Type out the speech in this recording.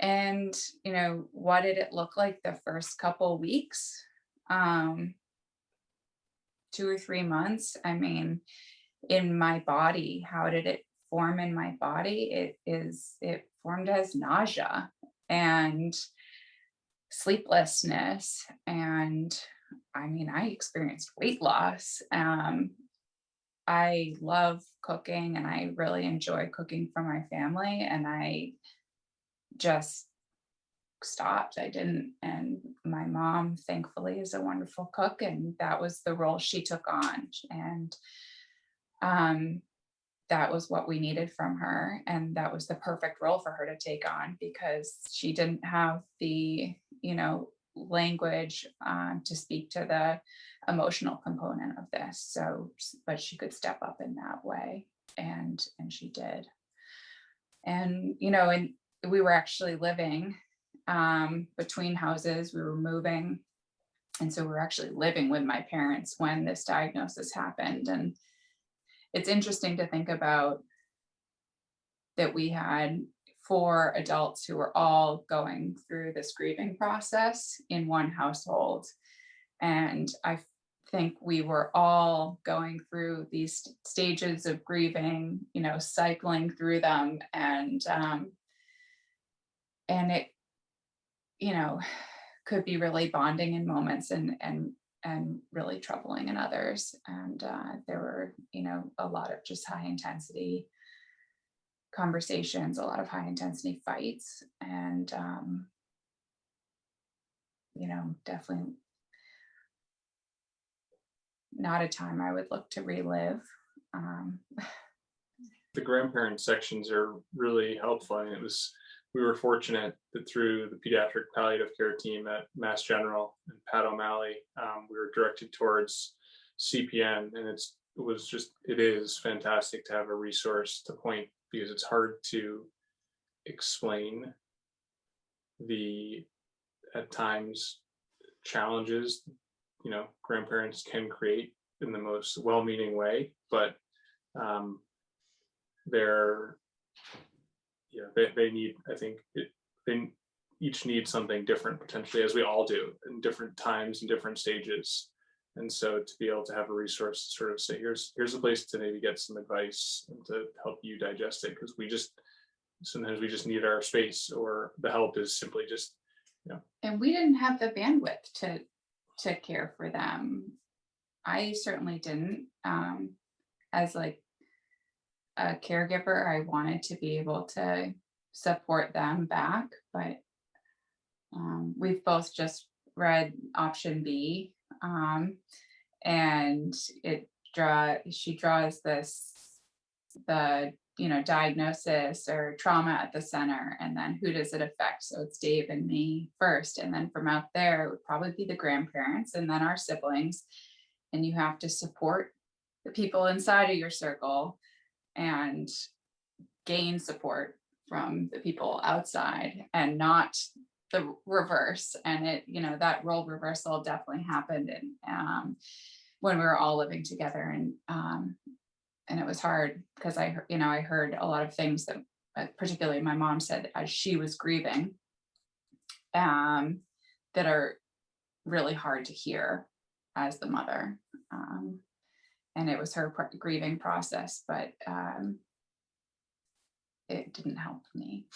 And, what did it look like the first couple weeks? Um, 2 or 3 months. I mean, in my body, how did it form in my body? It formed as nausea and sleeplessness. And I mean, I experienced weight loss. I love cooking and I really enjoy cooking for my family. And I just stopped. I didn't. And my mom, thankfully, is a wonderful cook. And that was the role she took on. And um, that was what we needed from her. And that was the perfect role for her to take on because she didn't have the, language to speak to the emotional component of this. So, but she could step up in that way. And she did. And we were actually living between houses. We were moving. And so we were actually living with my parents when this diagnosis happened. And it's interesting to think about that we had 4 adults who were all going through this grieving process in one household. And I think we were all going through these stages of grieving, cycling through them. And it, could be really bonding in moments and really troubling in others. And there were, a lot of just high intensity conversations, a lot of high intensity fights, and definitely not a time I would look to relive. The grandparent sections are really helpful. And we were fortunate that through the pediatric palliative care team at Mass General and Pat O'Malley, we were directed towards CPN, and it is fantastic to have a resource to point, because it's hard to explain the, at times, challenges grandparents can create in the most well-meaning way, but they need, I think they each need something different potentially, as we all do in different times and different stages. And so to be able to have a resource to sort of say, here's a place to maybe get some advice and to help you digest it, because sometimes we just need our space, or the help is simply just. And we didn't have the bandwidth to care for them. I certainly didn't. As like a caregiver, I wanted to be able to support them back, but we've both just read option B, and she draws the diagnosis or trauma at the center, and then who does it affect? So it's Dave and me first, and then from out there it would probably be the grandparents and then our siblings, and you have to support the people inside of your circle and gain support from the people outside, and not the reverse. And that role reversal definitely happened when we were all living together. And it was hard because I heard a lot of things that particularly my mom said as she was grieving, that are really hard to hear as the mother. And it was her grieving process, but it didn't help me.